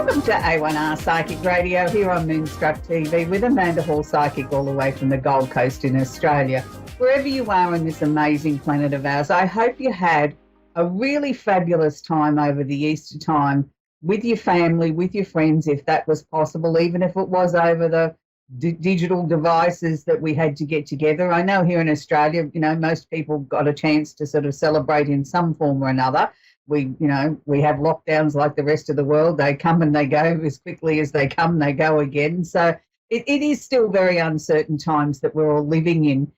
Welcome to A1R Psychic Radio here on Moonstruck TV with Amanda Hall Psychic all the way from the Gold Coast in Australia. Wherever you are on this amazing planet of ours, I hope you had a really fabulous time over the Easter time with your family, with your friends, if that was possible, even if it was over the digital devices that we had to get together. I know here in Australia, most people got a chance to sort of celebrate in some form or another. We have lockdowns like the rest of the world. They come and they go as quickly as they come, they go again. So it is still very uncertain times that we're all living in,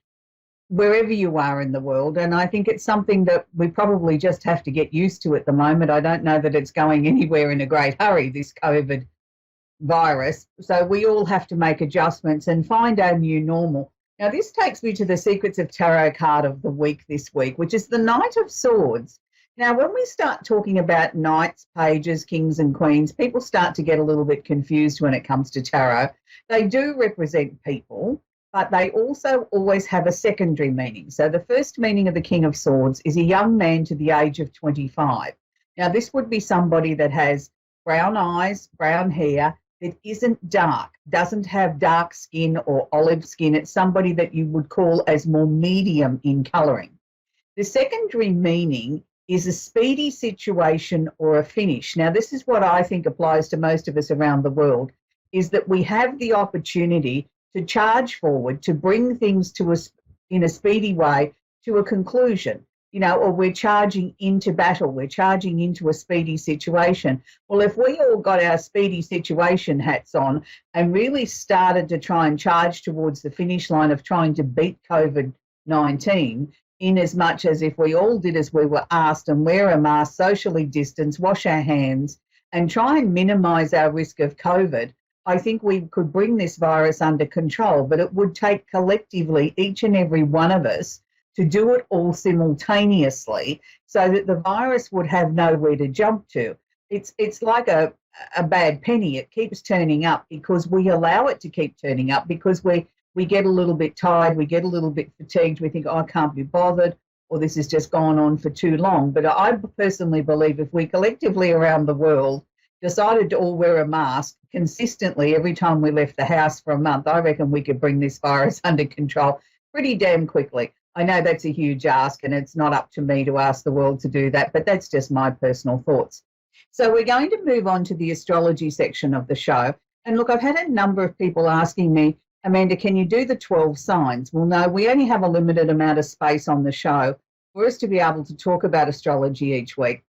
wherever you are in the world. And I think it's something that we probably just have to get used to at the moment. I don't know that it's going anywhere in a great hurry, this COVID virus. So we all have to make adjustments and find our new normal. Now, this takes me to the Secrets of Tarot card of the week this week, which is the Knight of Swords. Now, when we start talking about knights, pages, kings and queens, people start to get a little bit confused when it comes to tarot. They do represent people, but they also always have a secondary meaning. So the first meaning of the King of Swords is a young man to the age of 25. Now, this would be somebody that has brown eyes, brown hair, that isn't dark, doesn't have dark skin or olive skin. It's somebody that you would call as more medium in colouring. The secondary meaning is a speedy situation or a finish. Now, this is what I think applies to most of us around the world, is that we have the opportunity to charge forward, to bring things to us in a speedy way to a conclusion, or we're charging into battle, we're charging into a speedy situation. Well, if we all got our speedy situation hats on and really started to try and charge towards the finish line of trying to beat COVID-19, in as much as if we all did as we were asked and wear a mask, socially distance, wash our hands and try and minimise our risk of COVID, I think we could bring this virus under control. But it would take collectively each and every one of us to do it all simultaneously so that the virus would have nowhere to jump to. It's like a bad penny. It keeps turning up because we allow it to keep turning up, because we get a little bit tired, we get a little bit fatigued, we think, I can't be bothered, or this has just gone on for too long. But I personally believe if we collectively around the world decided to all wear a mask consistently every time we left the house for a month, I reckon we could bring this virus under control pretty damn quickly. I know that's a huge ask and it's not up to me to ask the world to do that, but that's just my personal thoughts. So we're going to move on to the astrology section of the show. And look, I've had a number of people asking me, Amanda, can you do the 12 signs? Well, no, we only have a limited amount of space on the show for us to be able to talk about astrology each week.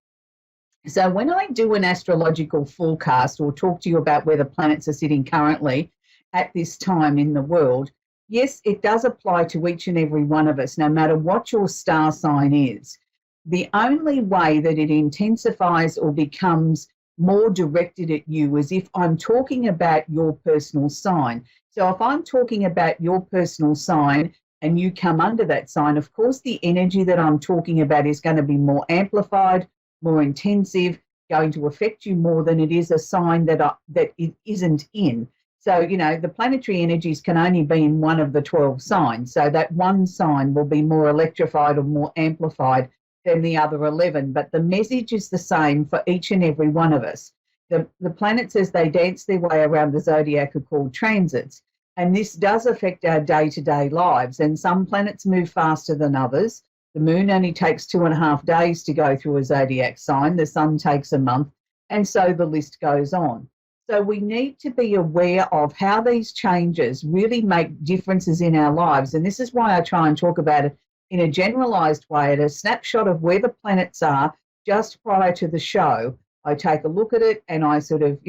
So when I do an astrological forecast or talk to you about where the planets are sitting currently at this time in the world, yes, it does apply to each and every one of us, no matter what your star sign is. The only way that it intensifies or becomes more directed at you is if I'm talking about your personal sign. So if I'm talking about your personal sign and you come under that sign, of course, the energy that I'm talking about is going to be more amplified, more intensive, going to affect you more than it is a sign that it isn't in. So, the planetary energies can only be in one of the 12 signs. So that one sign will be more electrified or more amplified than the other 11. But the message is the same for each and every one of us. The planets, as they dance their way around the zodiac, are called transits. And this does affect our day-to-day lives. And some planets move faster than others. The moon only takes 2.5 days to go through a zodiac sign. The sun takes a month. And so the list goes on. So we need to be aware of how these changes really make differences in our lives. And this is why I try and talk about it in a generalised way, at a snapshot of where the planets are just prior to the show. I take a look at it and I sort of,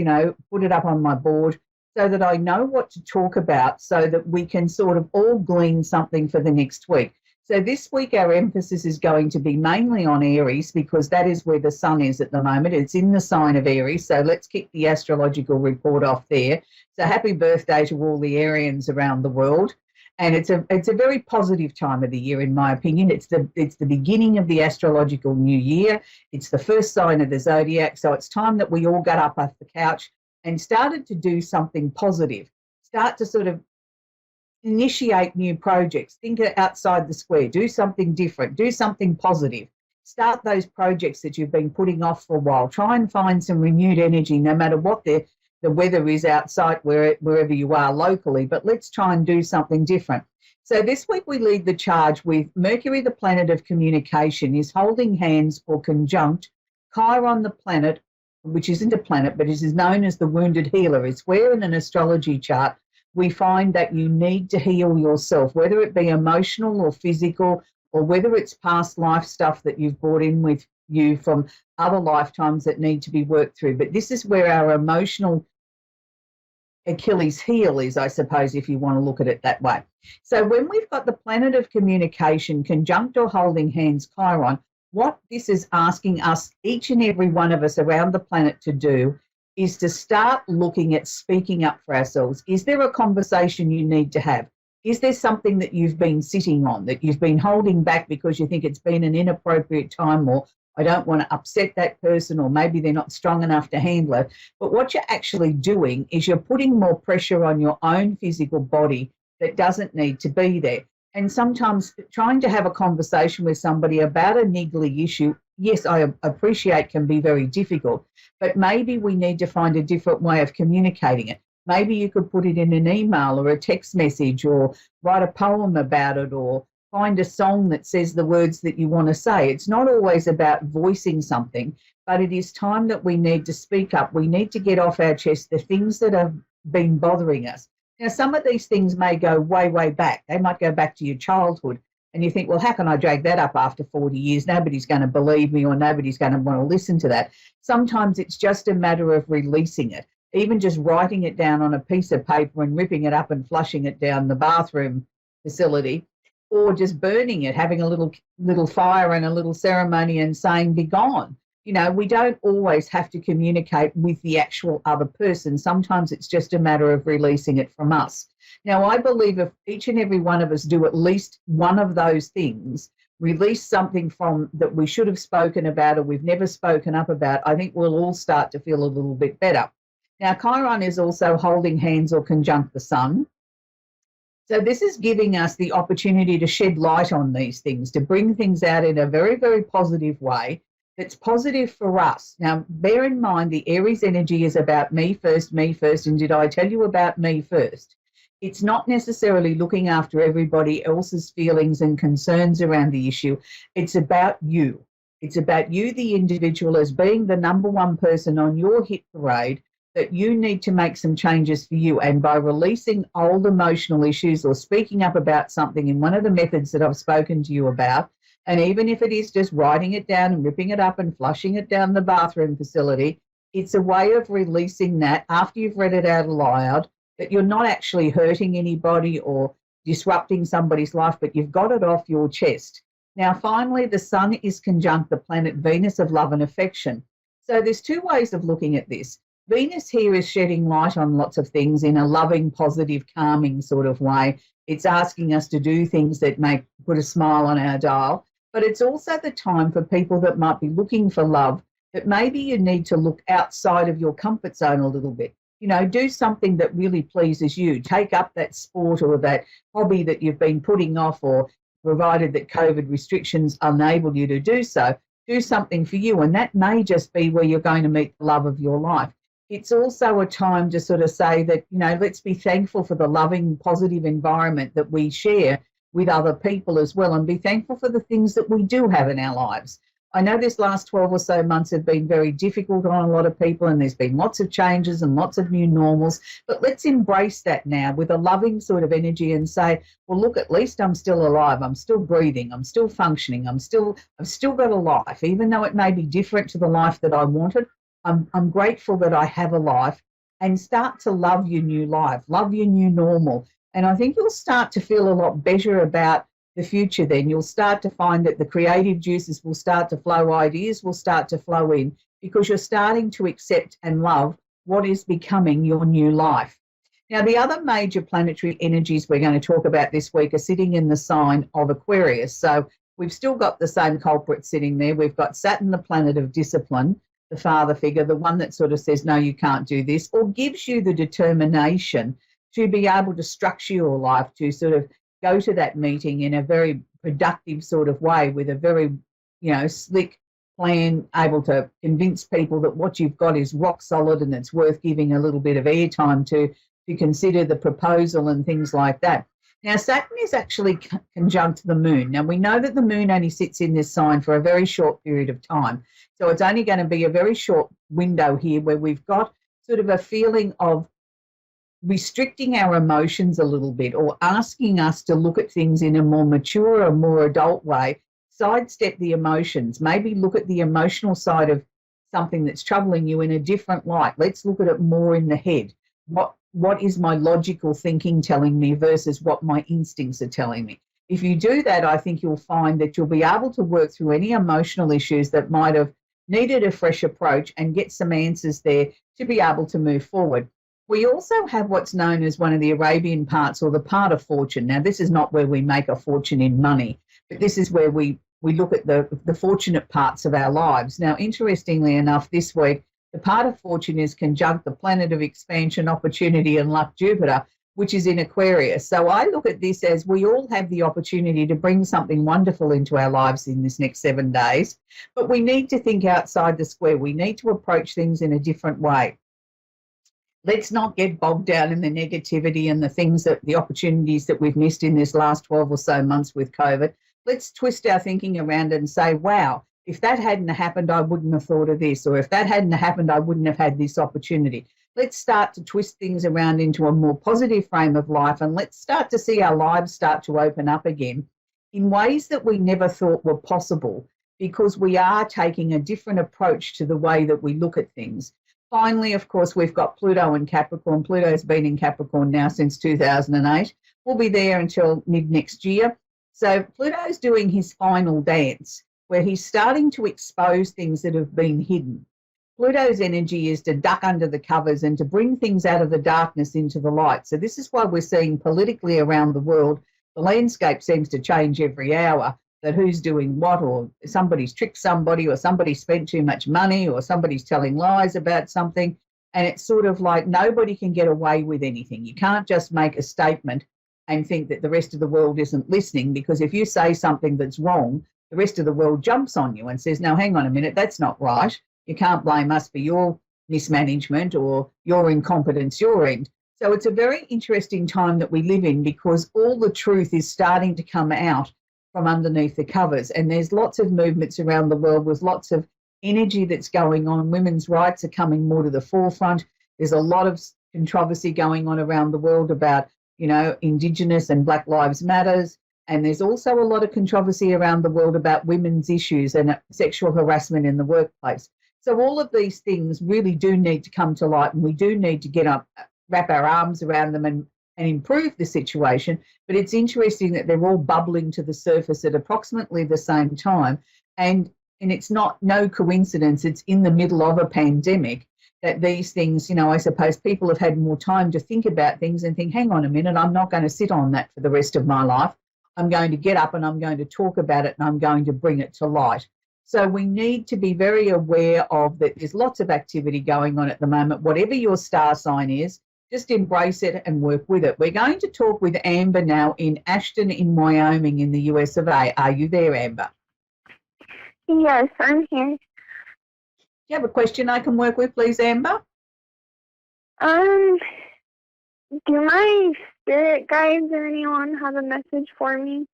put it up on my board so that I know what to talk about so that we can sort of all glean something for the next week. So this week our emphasis is going to be mainly on Aries because that is where the sun is at the moment. It's in the sign of Aries. So let's kick the astrological report off there. So happy birthday to all the Arians around the world. And it's a very positive time of the year, in my opinion. It's the beginning of the astrological new year. It's the first sign of the zodiac. So it's time that we all got up off the couch and started to do something positive. Start to sort of initiate new projects. Think outside the square. Do something different. Do something positive. Start those projects that you've been putting off for a while. Try and find some renewed energy, no matter what the weather is outside wherever you are locally, but let's try and do something different. So this week we lead the charge with Mercury, the planet of communication, is holding hands or conjunct Chiron, the planet, which isn't a planet, but it is known as the wounded healer. It's where in an astrology chart we find that you need to heal yourself, whether it be emotional or physical, or whether it's past life stuff that you've brought in with you from other lifetimes that need to be worked through. But this is where our emotional Achilles heel is, I suppose, if you want to look at it that way. So when we've got the planet of communication conjunct or holding hands Chiron, what this is asking us, each and every one of us around the planet, to do is to start looking at speaking up for ourselves. Is there a conversation you need to have? Is there something that you've been sitting on, that you've been holding back because you think it's been an inappropriate time, or I don't want to upset that person, or maybe they're not strong enough to handle it? But what you're actually doing is you're putting more pressure on your own physical body that doesn't need to be there. And sometimes trying to have a conversation with somebody about a niggly issue, yes, I appreciate can be very difficult, but maybe we need to find a different way of communicating it. Maybe you could put it in an email or a text message, or write a poem about it, or find a song that says the words that you want to say. It's not always about voicing something, but it is time that we need to speak up. We need to get off our chest the things that have been bothering us. Now, some of these things may go way, way back. They might go back to your childhood, and you think, well, how can I drag that up after 40 years? Nobody's going to believe me, or nobody's going to want to listen to that. Sometimes it's just a matter of releasing it, even just writing it down on a piece of paper and ripping it up and flushing it down the bathroom facility, or just burning it, having a little fire and a little ceremony and saying, be gone. You know, we don't always have to communicate with the actual other person. Sometimes it's just a matter of releasing it from us. Now, I believe if each and every one of us do at least one of those things, release something from that we should have spoken about or we've never spoken up about, I think we'll all start to feel a little bit better. Now, Chiron is also holding hands or conjunct the sun. So this is giving us the opportunity to shed light on these things, to bring things out in a very, very positive way that's positive for us. Now, bear in mind the Aries energy is about me first, and did I tell you about me first? It's not necessarily looking after everybody else's feelings and concerns around the issue. It's about you. It's about you, the individual, as being the number one person on your hit parade, that you need to make some changes for you. And by releasing old emotional issues or speaking up about something in one of the methods that I've spoken to you about, and even if it is just writing it down and ripping it up and flushing it down the bathroom facility, it's a way of releasing that after you've read it out aloud, that you're not actually hurting anybody or disrupting somebody's life, but you've got it off your chest. Now, finally, the sun is conjunct the planet Venus of love and affection. So there's two ways of looking at this. Venus here is shedding light on lots of things in a loving, positive, calming sort of way. It's asking us to do things that put a smile on our dial. But it's also the time for people that might be looking for love, that maybe you need to look outside of your comfort zone a little bit. You know, do something that really pleases you. Take up that sport or that hobby that you've been putting off, or provided that COVID restrictions enable you to do so, do something for you. And that may just be where you're going to meet the love of your life. It's also a time to sort of say that, you know, let's be thankful for the loving, positive environment that we share with other people as well, and be thankful for the things that we do have in our lives. I know this last 12 or so months have been very difficult on a lot of people, and there's been lots of changes and lots of new normals, but let's embrace that now with a loving sort of energy and say, well, look, at least I'm still alive, I'm still breathing, I'm still functioning, I've still got a life, even though it may be different to the life that I wanted. I'm grateful that I have a life, and start to love your new life, love your new normal. And I think you'll start to feel a lot better about the future then. You'll start to find that the creative juices will start to flow, ideas will start to flow in, because you're starting to accept and love what is becoming your new life. Now, the other major planetary energies we're going to talk about this week are sitting in the sign of Aquarius. So we've still got the same culprit sitting there. We've got Saturn, the planet of discipline, the father figure, the one that sort of says, no, you can't do this, or gives you the determination to be able to structure your life, to sort of go to that meeting in a very productive sort of way with a very slick plan, able to convince people that what you've got is rock solid and it's worth giving a little bit of airtime to consider the proposal and things like that. Now, Saturn is actually conjunct the moon. Now, we know that the moon only sits in this sign for a very short period of time. So it's only going to be a very short window here where we've got sort of a feeling of restricting our emotions a little bit, or asking us to look at things in a more mature or more adult way, sidestep the emotions, maybe look at the emotional side of something that's troubling you in a different light. Let's look at it more in the head. What is my logical thinking telling me versus what my instincts are telling me? If you do that, I think you'll find that you'll be able to work through any emotional issues that might have needed a fresh approach and get some answers there to be able to move forward. We also have what's known as one of the Arabian parts, or the part of fortune. Now, this is not where we make a fortune in money, but this is where we look at the fortunate parts of our lives. Now, interestingly enough, this week, the part of fortune is conjunct the planet of expansion, opportunity, and luck, Jupiter, which is in Aquarius. So I look at this as we all have the opportunity to bring something wonderful into our lives in this next 7 days, but we need to think outside the square. We need to approach things in a different way. Let's not get bogged down in the negativity and the opportunities that we've missed in this last 12 or so months with COVID. Let's twist our thinking around it and say, wow, if that hadn't happened, I wouldn't have thought of this, or if that hadn't happened, I wouldn't have had this opportunity. Let's start to twist things around into a more positive frame of life, and let's start to see our lives start to open up again in ways that we never thought were possible, because we are taking a different approach to the way that we look at things. Finally, of course, we've got Pluto in Capricorn. Pluto's been in Capricorn now since 2008. We'll be there until mid next year. So Pluto's doing his final dance, where he's starting to expose things that have been hidden. Pluto's energy is to duck under the covers and to bring things out of the darkness into the light. So this is why we're seeing politically around the world, the landscape seems to change every hour, that who's doing what, or somebody's tricked somebody, or somebody spent too much money, or somebody's telling lies about something. And it's sort of like nobody can get away with anything. You can't just make a statement and think that the rest of the world isn't listening, because if you say something that's wrong, the rest of the world jumps on you and says, no, hang on a minute, that's not right. You can't blame us for your mismanagement or your incompetence, your end. So it's a very interesting time that we live in, because all the truth is starting to come out from underneath the covers. And there's lots of movements around the world with lots of energy that's going on. Women's rights are coming more to the forefront. There's a lot of controversy going on around the world about, Indigenous and Black Lives Matters. And there's also a lot of controversy around the world about women's issues and sexual harassment in the workplace. So all of these things really do need to come to light, and we do need to get up, wrap our arms around them and improve the situation. But it's interesting that they're all bubbling to the surface at approximately the same time. And it's no coincidence, it's in the middle of a pandemic that these things, I suppose people have had more time to think about things and think, hang on a minute, I'm not going to sit on that for the rest of my life. I'm going to get up and I'm going to talk about it and I'm going to bring it to light. So we need to be very aware of that. There's lots of activity going on at the moment. Whatever your star sign is, just embrace it and work with it. We're going to talk with Amber now in Ashton in Wyoming in the US of A. Are you there, Amber? Yes, I'm here. Do you have a question I can work with, please, Amber? Do my spirit guides or anyone have a message for me?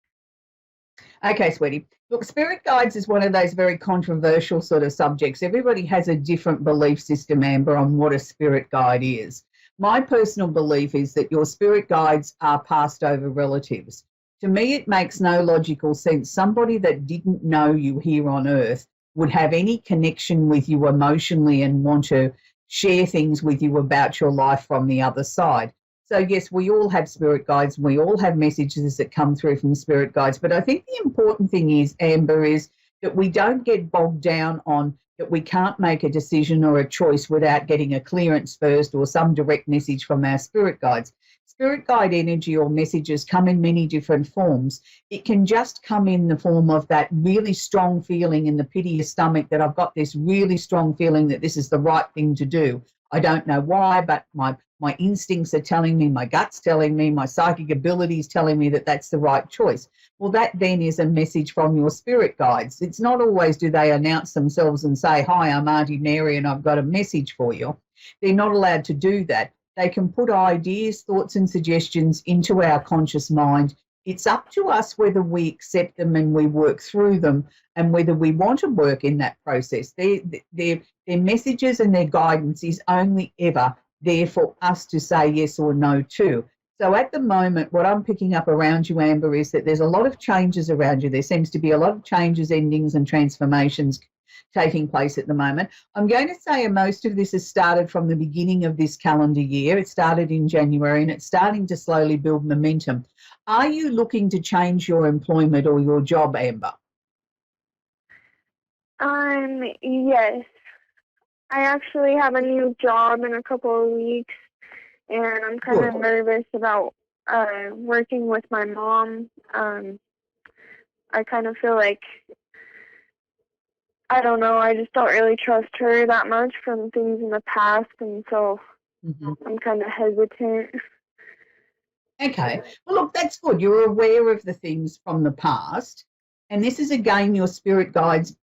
Okay, sweetie. Look, spirit guides is one of those very controversial sort of subjects. Everybody has a different belief system, Amber, on what a spirit guide is. My personal belief is that your spirit guides are passed over relatives. To me, it makes no logical sense. Somebody that didn't know you here on earth would have any connection with you emotionally and want to share things with you about your life from the other side. So, yes, we all have spirit guides. We all have messages that come through from spirit guides. But I think the important thing is, Amber, is that we don't get bogged down on that we can't make a decision or a choice without getting a clearance first or some direct message from our spirit guides. Spirit guide energy or messages come in many different forms. It can just come in the form of that really strong feeling in the pit of your stomach that I've got this really strong feeling that this is the right thing to do. I don't know why, but my my instincts are telling me, my gut's telling me, my psychic abilities telling me that that's the right choice. Well, that then is a message from your spirit guides. It's not always do they announce themselves and say, hi, I'm Auntie Mary and I've got a message for you. They're not allowed to do that. They can put ideas, thoughts and suggestions into our conscious mind. It's up to us whether we accept them and we work through them and whether we want to work in that process. Their messages and their guidance is only ever there for us to say yes or no to. So at the moment, what I'm picking up around you, Amber, is that there's a lot of changes around you. There seems to be a lot of changes, endings and transformations taking place at the moment. I'm going to say most of this has started from the beginning of this calendar year. It started in January and it's starting to slowly build momentum. Are you looking to change your employment or your job, Amber? Yes. I actually have a new job in a couple of weeks, and I'm kind of nervous about working with my mom. I kind of feel like, I don't know, I just don't really trust her that much from things in the past, and so I'm kind of hesitant. Okay. Well, look, that's good. You're aware of the things from the past, and this is, again, your spirit guides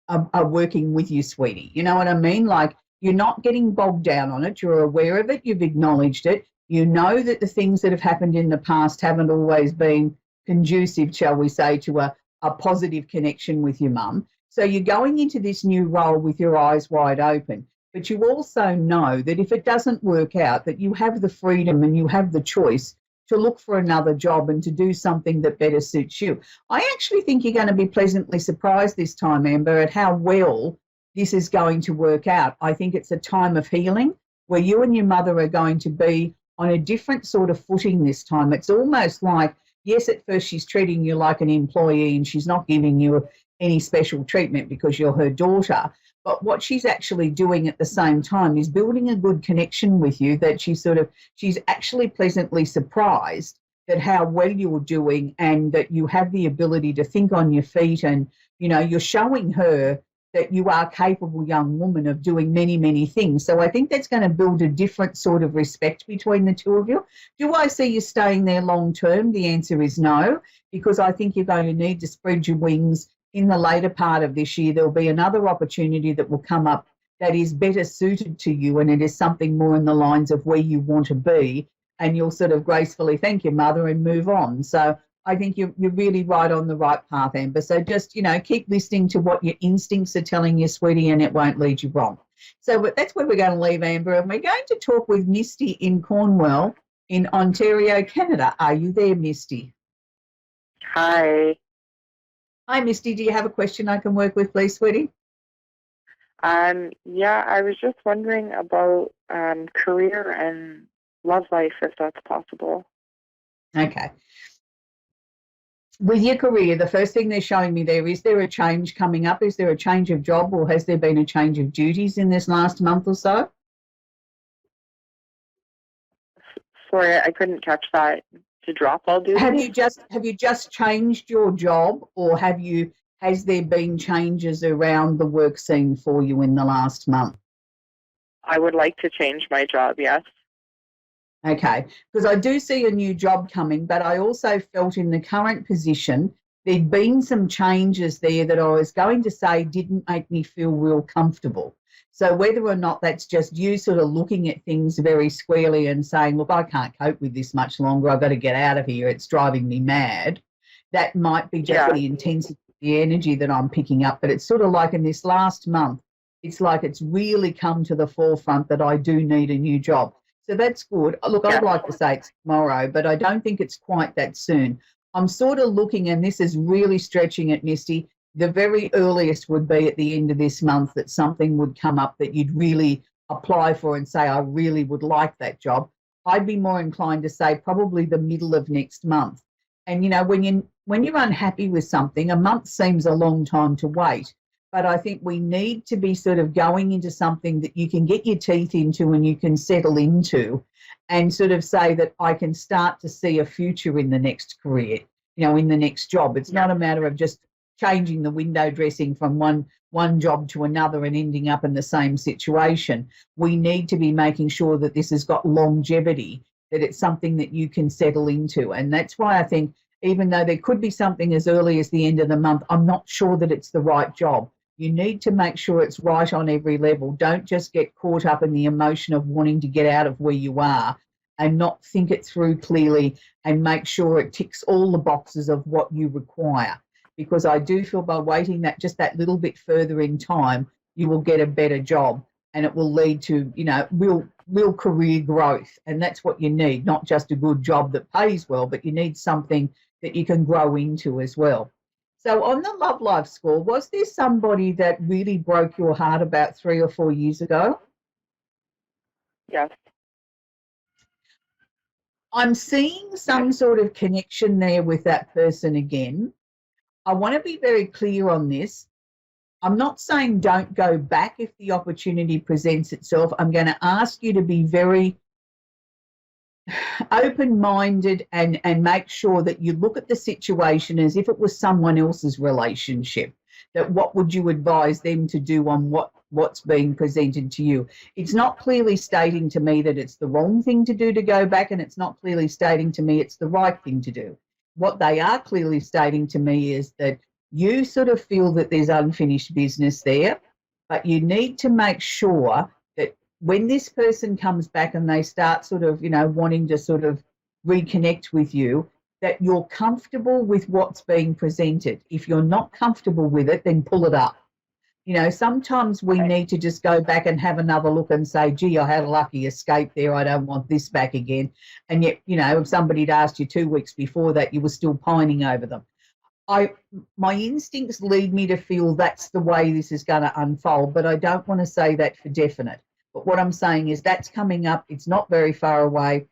are working with you, sweetie. You know what I mean? Like, you're not getting bogged down on it. You're aware of it. You've acknowledged it. You know that the things that have happened in the past haven't always been conducive, shall we say, to a positive connection with your mum. So you're going into this new role with your eyes wide open. But you also know that if it doesn't work out, that you have the freedom and you have the choice to look for another job and to do something that better suits you. I actually think you're going to be pleasantly surprised this time, Amber, at how well this is going to work out. I think it's a time of healing where you and your mother are going to be on a different sort of footing this time. It's almost like, yes, at first she's treating you like an employee and she's not giving you any special treatment because you're her daughter. But what she's actually doing at the same time is building a good connection with you, that she's actually pleasantly surprised at how well you're doing and that you have the ability to think on your feet, and, you know, you're showing her that you are a capable young woman of doing many, many things. So I think that's going to build a different sort of respect between the two of you. Do I see you staying there long term? The answer is no, because I think you're going to need to spread your wings. In the later part of this year, there'll be another opportunity that will come up that is better suited to you, and it is something more in the lines of where you want to be, and you'll sort of gracefully thank your mother and move on. So I think you're really right on the right path, Amber. So just, you know, keep listening to what your instincts are telling you, sweetie, and it won't lead you wrong. So that's where we're going to leave, Amber, and we're going to talk with Misty in Cornwall in Ontario, Canada. Are you there, Misty? Hi. Hi, Misty. Do you have a question I can work with, please, sweetie? Yeah, I was just wondering about career and love life, if that's possible. Okay. With your career, the first thing they're showing me there, is there a change coming up? Is there a change of job, or has there been a change of duties in this last month or so? Sorry, I couldn't catch that. To drop all duties? Have you just changed your job, or has there been changes around the work scene for you in the last month? I would like to change my job, yes. Okay, because I do see a new job coming, but I also felt in the current position there'd been some changes there that I was going to say didn't make me feel real comfortable. So whether or not that's just you sort of looking at things very squarely and saying, look, I can't cope with this much longer, I've got to get out of here, it's driving me mad, that might be just the intensity, the energy that I'm picking up. But it's sort of like in this last month, it's like it's really come to the forefront that I do need a new job. So that's good. Look, I'd like to say it's tomorrow, but I don't think it's quite that soon. I'm sort of looking, and this is really stretching it, Misty, the very earliest would be at the end of this month that something would come up that you'd really apply for and say, I really would like that job. I'd be more inclined to say probably the middle of next month. And, you know, when you're unhappy with something, a month seems a long time to wait. But I think we need to be sort of going into something that you can get your teeth into and you can settle into, and sort of say that I can start to see a future in the next career, you know, in the next job. It's not a matter of just changing the window dressing from one one job to another and ending up in the same situation. We need to be making sure that this has got longevity, that it's something that you can settle into. And that's why I think, even though there could be something as early as the end of the month, I'm not sure that it's the right job. You need to make sure it's right on every level. Don't just get caught up in the emotion of wanting to get out of where you are and not think it through clearly and make sure it ticks all the boxes of what you require. Because I do feel by waiting that just that little bit further in time, you will get a better job and it will lead to, real career growth. And that's what you need, not just a good job that pays well, but you need something that you can grow into as well. So on the love life score, was there somebody that really broke your heart about 3 or 4 years ago? Yes. I'm seeing some sort of connection there with that person again. I want to be very clear on this. I'm not saying don't go back if the opportunity presents itself. I'm going to ask you to be very open-minded and make sure that you look at the situation as if it was someone else's relationship, that what would you advise them to do on what's being presented to you. It's not clearly stating to me that it's the wrong thing to do to go back, and it's not clearly stating to me it's the right thing to do. What they are clearly stating to me is that you sort of feel that there's unfinished business there, but you need to make sure that when this person comes back and they start sort of, wanting to sort of reconnect with you, that you're comfortable with what's being presented. If you're not comfortable with it, then pull it up. Sometimes we need to just go back and have another look and say, gee, I had a lucky escape there. I don't want this back again. And yet, if somebody had asked you 2 weeks before that, you were still pining over them. My instincts lead me to feel that's the way this is going to unfold, but I don't want to say that for definite. But what I'm saying is that's coming up. It's not very far away.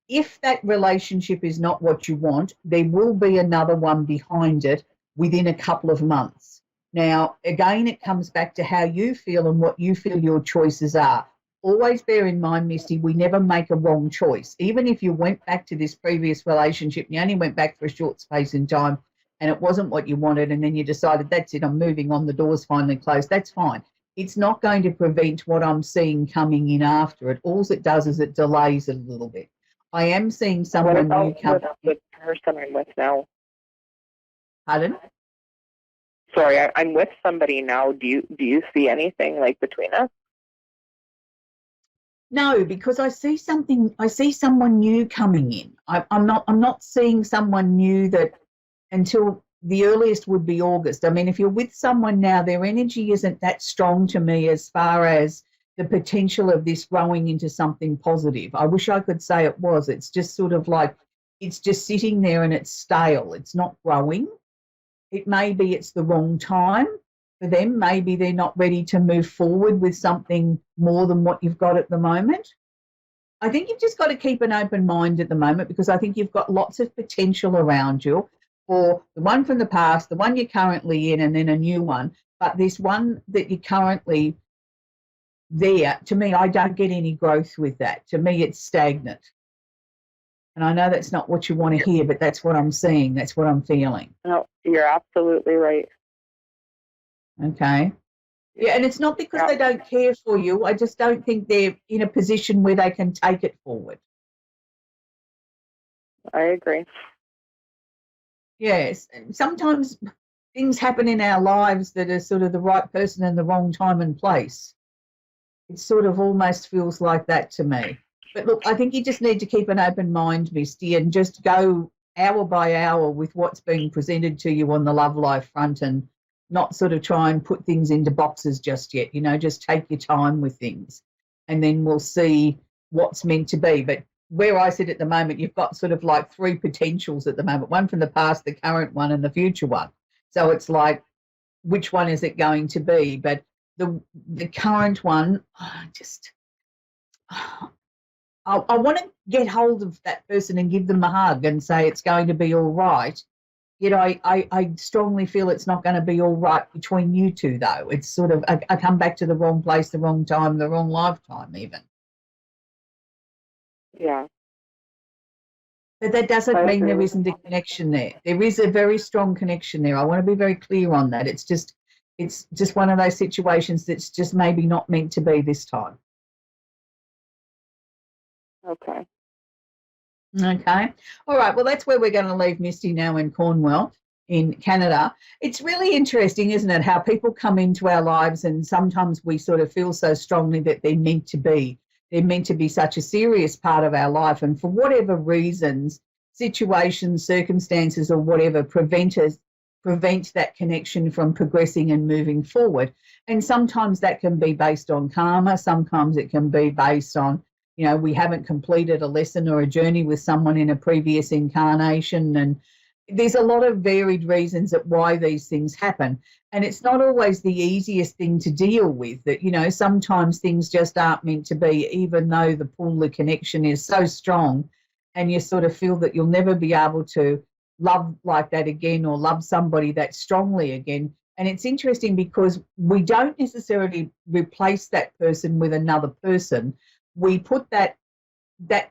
If that relationship is not what you want, there will be another one behind it within a couple of months. Now, again, it comes back to how you feel and what you feel your choices are. Always bear in mind, Misty, we never make a wrong choice. Even if you went back to this previous relationship, you only went back for a short space in time and it wasn't what you wanted, and then you decided, that's it, I'm moving on, the door's finally closed, that's fine. It's not going to prevent what I'm seeing coming in after it. All it does is it delays it a little bit. I am seeing someone new come. What about with the person I'm with now? Pardon? Sorry, I'm with somebody now. Do you see anything like between us? No, because I see someone new coming in. I'm not seeing someone new that until the earliest would be August. I mean, if you're with someone now, their energy isn't that strong to me as far as the potential of this growing into something positive. I wish I could say it was. It's just sort of like it's just sitting there and it's stale. It's not growing. It may be it's the wrong time for them. Maybe they're not ready to move forward with something more than what you've got at the moment. I think you've just got to keep an open mind at the moment, because I think you've got lots of potential around you for the one from the past, the one you're currently in, and then a new one. But this one that you're currently there, to me, I don't get any growth with that. To me, it's stagnant. And I know that's not what you want to hear, but that's what I'm seeing. That's what I'm feeling. No, you're absolutely right. Okay. Yeah, and it's not because they don't care for you. I just don't think they're in a position where they can take it forward. I agree. Yes. And sometimes things happen in our lives that are sort of the right person in the wrong time and place. It sort of almost feels like that to me. But look, I think you just need to keep an open mind, Misty, and just go hour by hour with what's being presented to you on the love life front, and not sort of try and put things into boxes just yet. Just take your time with things, and then we'll see what's meant to be. But where I sit at the moment, you've got sort of like 3 potentials at the moment, one from the past, the current one, and the future one. So it's like, which one is it going to be? But the current one, I want to get hold of that person and give them a hug and say it's going to be all right. Yet I strongly feel it's not going to be all right between you two, though. It's sort of, I come back to the wrong place, the wrong time, the wrong lifetime even. Yeah. But that doesn't mean there isn't a connection there. There is a very strong connection there. I want to be very clear on that. It's just it's just one of those situations that's just maybe not meant to be this time. Okay. Okay. All right. Well, that's where we're going to leave Misty now in Cornwall, in Canada. It's really interesting, isn't it, how people come into our lives and sometimes we sort of feel so strongly that they're meant to be. They're meant to be such a serious part of our life. And for whatever reasons, situations, circumstances, or whatever prevent that connection from progressing and moving forward. And sometimes that can be based on karma. Sometimes it can be based on, you know, we haven't completed a lesson or a journey with someone in a previous incarnation. And there's a lot of varied reasons at why these things happen. And it's not always the easiest thing to deal with, that, you know, sometimes things just aren't meant to be, even though the pull, the connection is so strong, and you sort of feel that you'll never be able to love like that again or love somebody that strongly again. And it's interesting because we don't necessarily replace that person with another person. We put that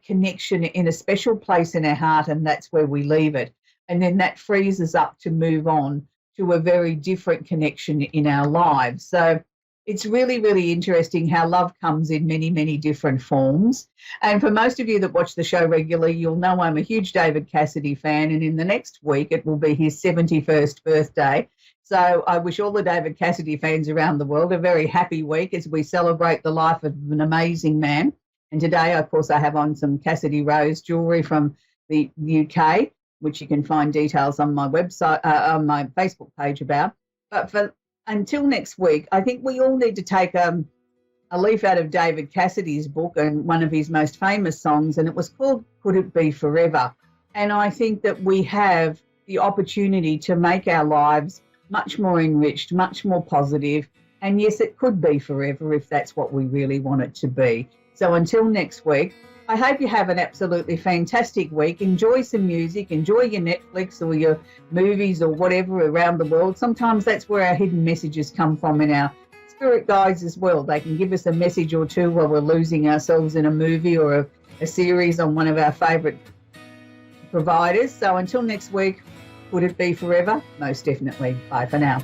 connection in a special place in our heart, and that's where we leave it. And then that frees us up to move on to a very different connection in our lives. So it's really, really interesting how love comes in many, many different forms. And for most of you that watch the show regularly, you'll know I'm a huge David Cassidy fan, and in the next week it will be his 71st birthday. So I wish all the David Cassidy fans around the world a very happy week as we celebrate the life of an amazing man. And today, of course, I have on some Cassidy Rose jewellery from the UK, which you can find details on my website, on my Facebook page about. But until next week, I think we all need to take a leaf out of David Cassidy's book and one of his most famous songs, and it was called Could It Be Forever? And I think that we have the opportunity to make our lives much more enriched, much more positive. And yes, it could be forever if that's what we really want it to be. So until next week, I hope you have an absolutely fantastic week. Enjoy some music, enjoy your Netflix or your movies or whatever around the world. Sometimes that's where our hidden messages come from in our spirit guides as well. They can give us a message or two while we're losing ourselves in a movie or a series on one of our favourite providers. So until next week, would it be forever? Most definitely. Bye for now.